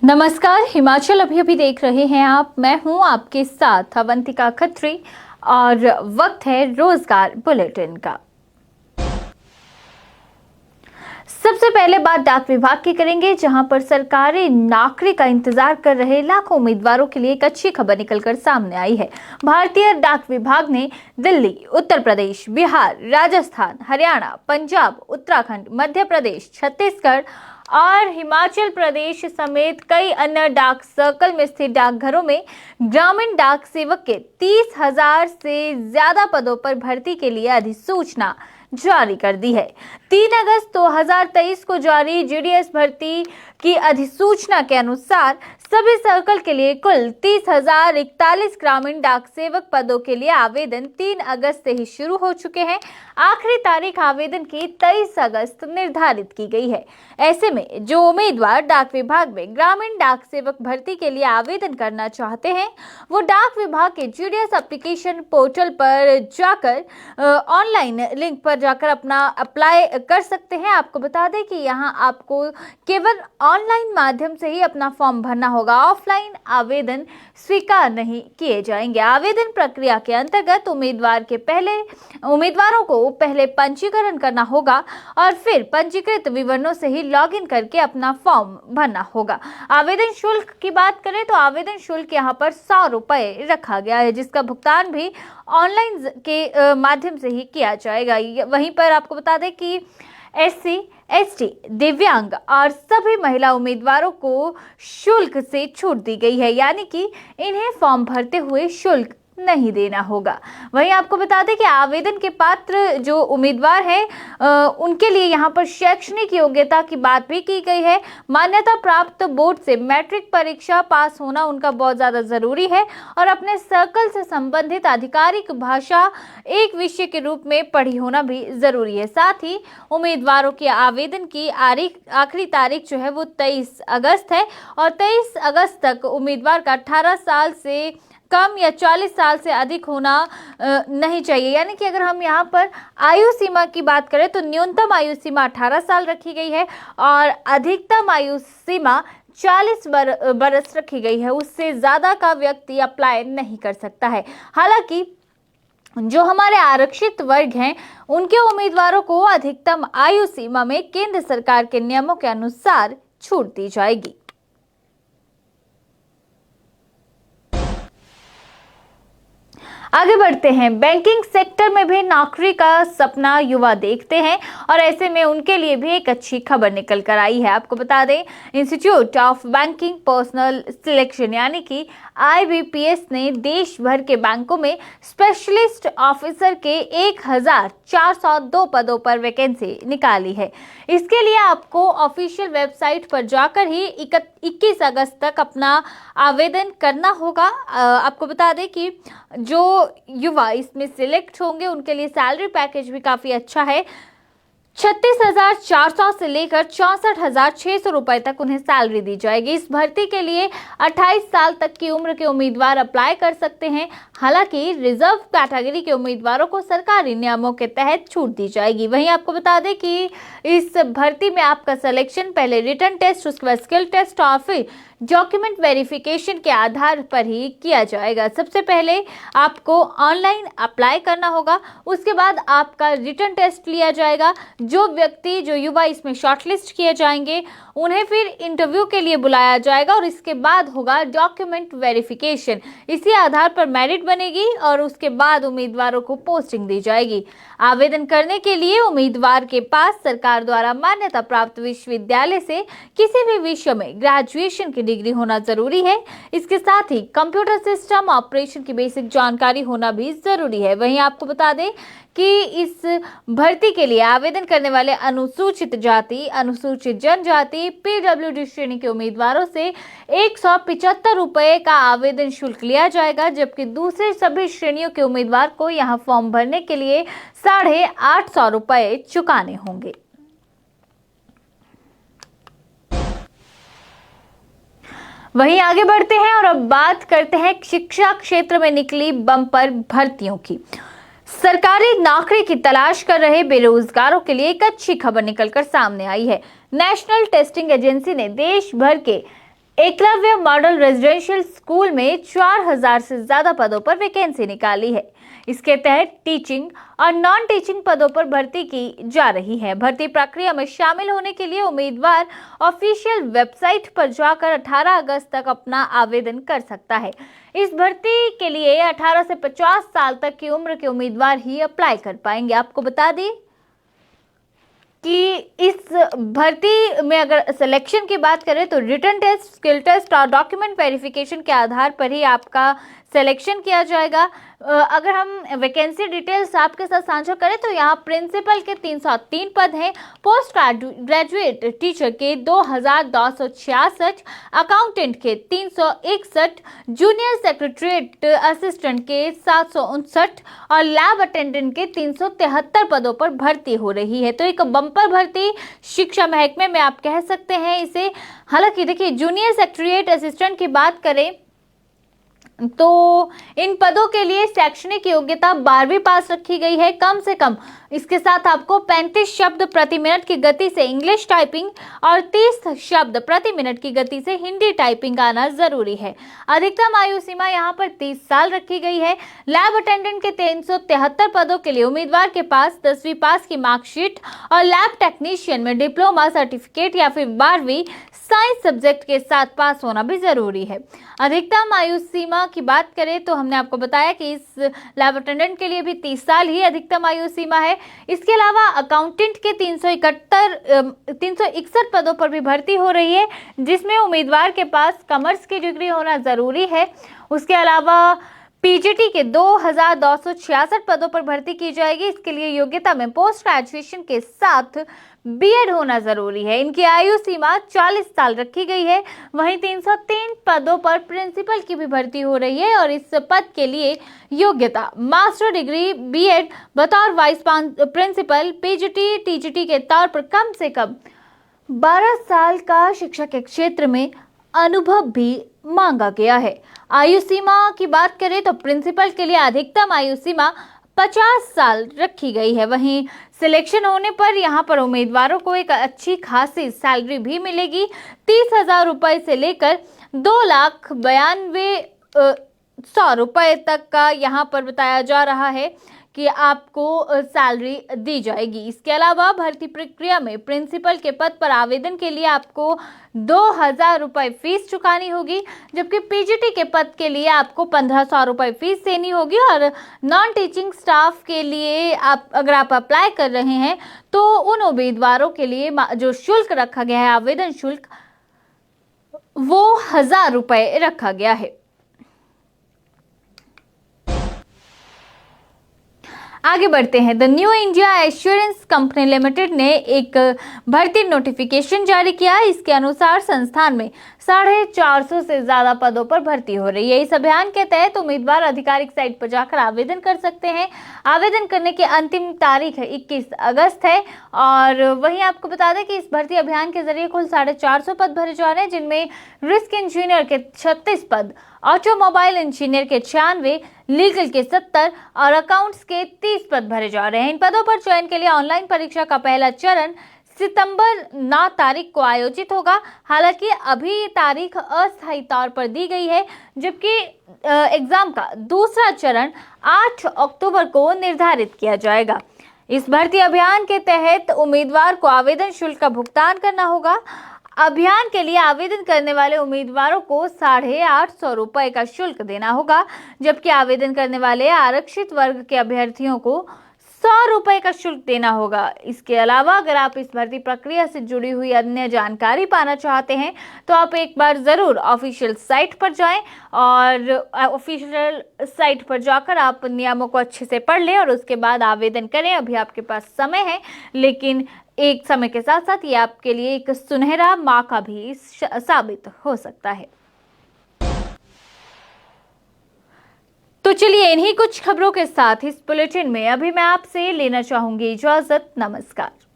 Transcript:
नमस्कार, हिमाचल अभी देख रहे हैं आप। मैं हूं आपके साथ अवंतिका खत्री और वक्त है रोजगार बुलेटिन का। सबसे पहले बात डाक विभाग की करेंगे, जहां पर सरकारी नौकरी का इंतजार कर रहे लाखों उम्मीदवारों के लिए एक अच्छी खबर निकलकर सामने आई है। भारतीय डाक विभाग ने दिल्ली, उत्तर प्रदेश, बिहार, राजस्थान, हरियाणा, पंजाब, उत्तराखंड, मध्य प्रदेश, छत्तीसगढ़ और हिमाचल प्रदेश समेत कई अन्य डाक सर्कल में स्थित डाकघरों में ग्रामीण डाक सेवक के 30,000 से ज्यादा पदों पर भर्ती के लिए अधिसूचना जारी कर दी है। 3 अगस्त 2023 को जारी जीडीएस भर्ती की अधिसूचना के अनुसार सभी सर्कल के लिए कुल 30,041 ग्रामीण डाक सेवक पदों के लिए आवेदन 3 अगस्त से ही शुरू हो चुके हैं। आखिरी तारीख आवेदन की 23 अगस्त निर्धारित की गई है। ऐसे में जो उम्मीदवार डाक विभाग में ग्रामीण डाक सेवक भर्ती के लिए आवेदन करना चाहते हैं, वो डाक विभाग के जीडीएस एप्लीकेशन पोर्टल पर जाकर ऑनलाइन लिंक पर जाकर अपना अप्लाई कर सकते हैं। आपको बता दें कि यहाँ आपको केवल ऑनलाइन माध्यम से ही अपना फॉर्म भरना होगा। ऑफलाइन आवेदन स्वीकार नहीं किए जाएंगे। आवेदन प्रक्रिया के अंतर्गत उम्मीदवारों को पहले पंजीकरण करना होगा और फिर पंजीकृत विवरणों से ही लॉगिन करके अपना फॉर्म भरना होगा। आवेदन शुल्क की बात करें तो आवेदन शुल्क यहाँ पर 100 रुपए रखा गया है, जिसका भुगतान भी ऑनलाइन के माध्यम से ही किया जाएगा। वहीं पर आपको बता दें कि SC, ST, दिव्यांग और सभी महिला उम्मीदवारों को शुल्क से छूट दी गई है, यानी कि इन्हें फॉर्म भरते हुए शुल्क नहीं देना होगा। वहीं आपको बता दें कि आवेदन के पात्र जो उम्मीदवार हैं उनके लिए यहाँ पर शैक्षणिक योग्यता की बात भी की गई है। मान्यता प्राप्त बोर्ड से मैट्रिक परीक्षा पास होना उनका बहुत ज्यादा जरूरी है और अपने सर्कल से संबंधित आधिकारिक भाषा एक विषय के रूप में पढ़ी होना भी जरूरी है। साथ ही उम्मीदवारों के आवेदन की आखिरी तारीख जो है वो 23 अगस्त है और 23 अगस्त तक उम्मीदवार का 18 साल से कम या 40 साल से अधिक होना नहीं चाहिए। यानी कि अगर हम यहाँ पर आयु सीमा की बात करें तो न्यूनतम आयु सीमा 18 साल रखी गई है और अधिकतम आयु सीमा 40 बरस रखी गई है। उससे ज्यादा का व्यक्ति अप्लाई नहीं कर सकता है। हालांकि जो हमारे आरक्षित वर्ग हैं उनके उम्मीदवारों को अधिकतम आयु सीमा में केंद्र सरकार के नियमों के अनुसार छूट दी जाएगी। आगे बढ़ते हैं। बैंकिंग सेक्टर में भी नौकरी का सपना युवा देखते हैं और ऐसे में उनके लिए भी एक अच्छी खबर निकल कर आई है। आपको बता दें, institute of banking personal selection यानी कि IBPS ने देश भर के बैंकों में स्पेशलिस्ट ऑफिसर के 1,402 पदों पर वैकेंसी निकाली है। इसके लिए आपको ऑफिशियल वेबसाइट पर जाकर ही 21 अगस्त तक अपना आवेदन करना होगा। आपको बता दें कि जो युवा इसमें सिलेक्ट होंगे उनके लिए सैलरी पैकेज भी काफी अच्छा है। 36,400 से लेकर 64,600 रुपए तक उन्हें सैलरी दी जाएगी। इस भर्ती के लिए 28 साल तक की उम्र के उम्मीदवार अप्लाई कर सकते हैं। हालांकि रिजर्व कैटेगरी के उम्मीदवारों को सरकारी नियमों के तहत छूट दी जाएगी। वहीं आपको बता दें कि इस भर्ती में आपका सिलेक्शन पहले रिटन टेस्ट, उसके बाद स्किल टेस्ट और फिर डॉक्यूमेंट वेरिफिकेशन के आधार पर ही किया जाएगा। सबसे पहले आपको ऑनलाइन अप्लाई करना होगा, उसके बाद आपका रिटन टेस्ट लिया जाएगा। जो युवा इसमें शॉर्टलिस्ट किए जाएंगे उन्हें फिर इंटरव्यू के लिए बुलाया जाएगा और इसके बाद होगा डॉक्यूमेंट वेरिफिकेशन। इसी आधार पर मेरिट बनेगी और उसके बाद उम्मीदवारों को पोस्टिंग दी जाएगी। आवेदन करने के लिए उम्मीदवार के पास सरकार द्वारा मान्यता प्राप्त विश्वविद्यालय से किसी भी विषय में ग्रेजुएशन की डिग्री होना जरूरी है। इसके साथ ही कंप्यूटर सिस्टम ऑपरेशन की बेसिक जानकारी होना भी जरूरी है। वहीं आपको बता दें कि इस भर्ती के लिए आवेदन करने वाले अनुसूचित जाति, अनुसूचित जनजाति, PWD श्रेणी के उम्मीदवारों से 175 रुपए का आवेदन शुल्क लिया जाएगा, जबकि दूसरे सभी श्रेणियों के उम्मीदवार को यहां फॉर्म भरने के लिए 850 रुपए चुकाने होंगे। वहीं आगे बढ़ते हैं और अब बात करते हैं शिक्षा क्षेत्र में निकली बम्पर भर्तियों की। सरकारी नौकरी की तलाश कर रहे बेरोजगारों के लिए एक अच्छी खबर निकलकर सामने आई है। नेशनल टेस्टिंग एजेंसी ने देश भर के एकलव्य मॉडल रेजिडेंशियल स्कूल में 4000 से ज्यादा पदों पर वैकेंसी निकाली है। इसके तहत टीचिंग और नॉन टीचिंग पदों पर भर्ती की जा रही है। भर्ती प्रक्रिया में शामिल होने के लिए उम्मीदवार ऑफिशियल वेबसाइट पर जाकर 18 अगस्त तक अपना आवेदन कर सकता है। इस भर्ती के लिए 18 से 50 साल तक की उम्र के उम्मीदवार ही अप्लाई कर पाएंगे। आपको बता दें कि इस भर्ती में अगर सिलेक्शन की बात करें तो रिटन टेस्ट, स्किल टेस्ट और डॉक्यूमेंट वेरिफिकेशन के आधार पर ही आपका सिलेक्शन किया जाएगा। अगर हम वैकेंसी डिटेल्स आपके साथ साझा करें तो यहाँ प्रिंसिपल के 303 पद हैं, पोस्ट ग्रेजुएट टीचर के 2266, अकाउंटेंट के 361, जूनियर सेक्रेटरीट असिस्टेंट के 759 और लैब अटेंडेंट के 373 पदों पर भर्ती हो रही है। तो एक बम्पर भर्ती शिक्षा महकमे में आप कह सकते हैं इसे। हालांकि देखिए, जूनियर सेक्रेटरीट असिस्टेंट की बात करें तो इन पदों के लिए शैक्षणिक योग्यता 12वीं पास रखी गई है कम से कम। इसके साथ आपको 35 शब्द प्रति मिनट की गति से इंग्लिश टाइपिंग और 30 शब्द प्रति मिनट की गति से हिंदी टाइपिंग आना जरूरी है। अधिकतम आयु सीमा यहाँ पर 30 साल रखी गई है। लैब अटेंडेंट के 373 पदों के लिए उम्मीदवार के पास 10वीं पास की मार्कशीट और लैब टेक्नीशियन में डिप्लोमा सर्टिफिकेट या फिर 12वीं साइंस सब्जेक्ट के साथ पास होना भी जरूरी है। अधिकतम आयु सीमा की बात करें तो हमने आपको बताया कि इस लैब अटेंडेंट के लिए भी 30 साल ही अधिकतम आयु सीमा है। इसके अलावा अकाउंटेंट के 361 पदों पर भी भर्ती हो रही है, जिसमें उम्मीदवार के पास कॉमर्स की डिग्री होना जरूरी है। उसके अलावा पीजीटी के 2266 पदों पर भर्ती की जाएगी। इसके लिए योग्यता में पोस्ट ग्रेजुएशन के साथ बीएड होना जरूरी है। इनकी आयु सीमा 40 साल रखी गई है। वहीं 303 पदों पर प्रिंसिपल की भी भर्ती हो रही है और इस पद के लिए योग्यता मास्टर डिग्री, बीएड बतौर वाइस प्रिंसिपल, पीजीटी, टीजीटी के तौर पर कम से कम 12 साल का शिक्षा के क्षेत्र में अनुभव भी मांगा गया है। आयु सीमा की बात करें तो प्रिंसिपल के लिए अधिकतम आयु सीमा 50 साल रखी गई है। वहीं सिलेक्शन होने पर यहाँ पर उम्मीदवारों को एक अच्छी खासी सैलरी भी मिलेगी। 30,000 रुपए से लेकर 2,92,100 रुपए तक का यहाँ पर बताया जा रहा है कि आपको सैलरी दी जाएगी। इसके अलावा भर्ती प्रक्रिया में प्रिंसिपल के पद पर आवेदन के लिए आपको 2,000 रुपए फीस चुकानी होगी, जबकि पीजीटी के पद के लिए आपको 1,500 रुपए फीस देनी होगी। और नॉन टीचिंग स्टाफ के लिए अगर आप अप्लाई कर रहे हैं तो उन उम्मीदवारों के लिए जो शुल्क रखा गया है, आवेदन शुल्क, वो 1,000 रुपए रखा गया है। आगे बढ़ते हैं। The new India assurance company limited ने एक भर्ती नोटिफिकेशन जारी किया। इसके अनुसार संस्थान में 450 से ज्यादा पदों पर भर्ती हो रही है। इस अभियान के तहत उम्मीदवार आधिकारिक साइट पर जाकर आवेदन कर सकते हैं। आवेदन करने की अंतिम तारीख 21 अगस्त है। और वहीं आपको बता दें कि इस भर्ती अभियान के जरिए कुल 450 पद भरे जा रहे हैं, जिनमें रिस्क इंजीनियर के 36 पद, ऑटोमोबाइल इंजीनियर के 96, लीगल के 70 और अकाउंट्स के 30 पद भरे जा रहे हैं। इन पदों पर चयन के लिए ऑनलाइन परीक्षा का पहला चरण सितंबर 9 तारीख को आयोजित होगा। हालांकि अभी तारीख अस्थायी तौर पर दी गई है, जबकि एग्जाम का दूसरा चरण 8 अक्टूबर को निर्धारित किया जाएगा। इस भर्ती अभियान के तहत उम्मीदवार को आवेदन शुल्क का भुगतान करना होगा। अभियान के लिए आवेदन करने वाले उम्मीदवारों को 850 रुपए का शुल्क देना होगा, जबकि आवेदन करने वाले आरक्षित वर्ग के अभ्यर्थियों को 100 रुपए का शुल्क देना होगा। इसके अलावा अगर आप इस भर्ती प्रक्रिया से जुड़ी हुई अन्य जानकारी पाना चाहते हैं तो आप एक बार जरूर ऑफिशियल साइट पर जाएं और ऑफिशियल साइट पर जाकर आप नियमों को अच्छे से पढ़ लें और उसके बाद आवेदन करें। अभी आपके पास समय है, लेकिन एक समय के साथ साथ ये आपके लिए एक सुनहरा मौका भी साबित हो सकता है। तो चलिए, इन्हीं कुछ खबरों के साथ इस बुलेटिन में अभी मैं आपसे लेना चाहूंगी इजाजत। नमस्कार।